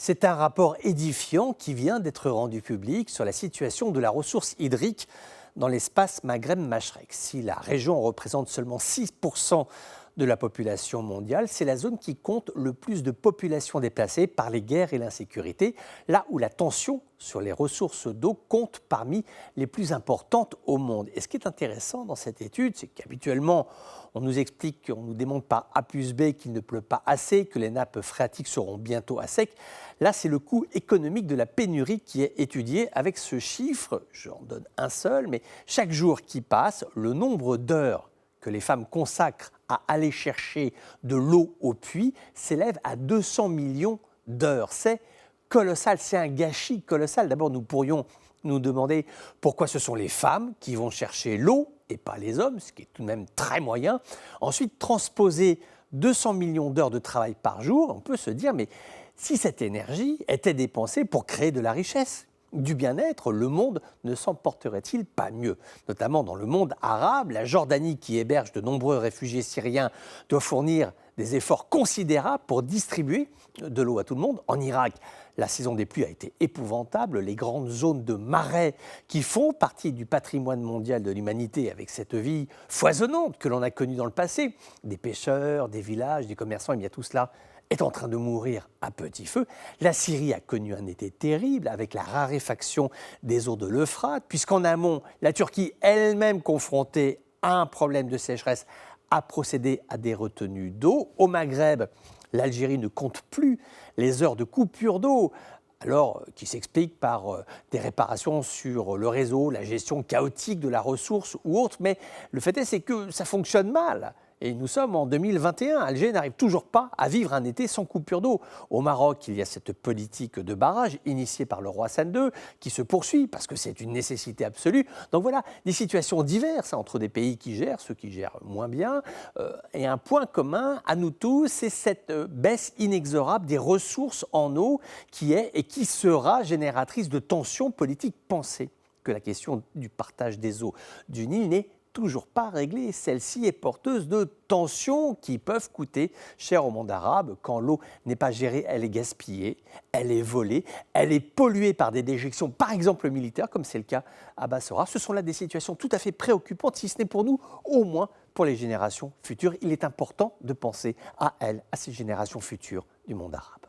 C'est un rapport édifiant qui vient d'être rendu public sur la situation de la ressource hydrique dans l'espace Maghreb-Machrek. Si la région représente seulement 6% de la population mondiale, c'est la zone qui compte le plus de populations déplacées par les guerres et l'insécurité, là où la tension sur les ressources d'eau compte parmi les plus importantes au monde. Et ce qui est intéressant dans cette étude, c'est qu'habituellement, on nous explique, on nous démontre par A plus B qu'il ne pleut pas assez, que les nappes phréatiques seront bientôt à sec. Là, c'est le coût économique de la pénurie qui est étudié avec ce chiffre. J'en donne un seul, mais chaque jour qui passe, le nombre d'heures que les femmes consacrent à aller chercher de l'eau au puits s'élève à 200 millions d'heures. C'est colossal, c'est un gâchis colossal. D'abord, nous pourrions nous demander pourquoi ce sont les femmes qui vont chercher l'eau et pas les hommes, ce qui est tout de même très moyen. Ensuite, transposer 200 millions d'heures de travail par jour, on peut se dire, mais si cette énergie était dépensée pour créer de la richesse, du bien-être, le monde ne s'en porterait-il pas mieux? Notamment dans le monde arabe, la Jordanie, qui héberge de nombreux réfugiés syriens, doit fournir des efforts considérables pour distribuer de l'eau à tout le monde. En Irak, la saison des pluies a été épouvantable. Les grandes zones de marais qui font partie du patrimoine mondial de l'humanité, avec cette vie foisonnante que l'on a connue dans le passé, des pêcheurs, des villages, des commerçants, et bien tout cela est en train de mourir à petit feu. La Syrie a connu un été terrible avec la raréfaction des eaux de l'Euphrate, puisqu'en amont, la Turquie elle-même confrontée à un problème de sécheresse a procédé à des retenues d'eau. Au Maghreb, l'Algérie ne compte plus les heures de coupure d'eau, alors qui s'explique par des réparations sur le réseau, la gestion chaotique de la ressource ou autre, mais le fait est c'est que ça fonctionne mal. Et nous sommes en 2021. Alger n'arrive toujours pas à vivre un été sans coupure d'eau. Au Maroc, il y a cette politique de barrage initiée par le roi Hassan II qui se poursuit parce que c'est une nécessité absolue. Donc voilà, des situations diverses entre des pays qui gèrent, ceux qui gèrent moins bien. Et un point commun à nous tous, c'est cette baisse inexorable des ressources en eau qui est et qui sera génératrice de tensions politiques. Pensez que la question du partage des eaux du Nil n'est toujours pas réglée. Celle-ci est porteuse de tensions qui peuvent coûter cher au monde arabe. Quand l'eau n'est pas gérée, elle est gaspillée, elle est volée, elle est polluée par des déjections, par exemple militaires, comme c'est le cas à Bassora. Ce sont là des situations tout à fait préoccupantes, si ce n'est pour nous, au moins pour les générations futures. Il est important de penser à elles, à ces générations futures du monde arabe.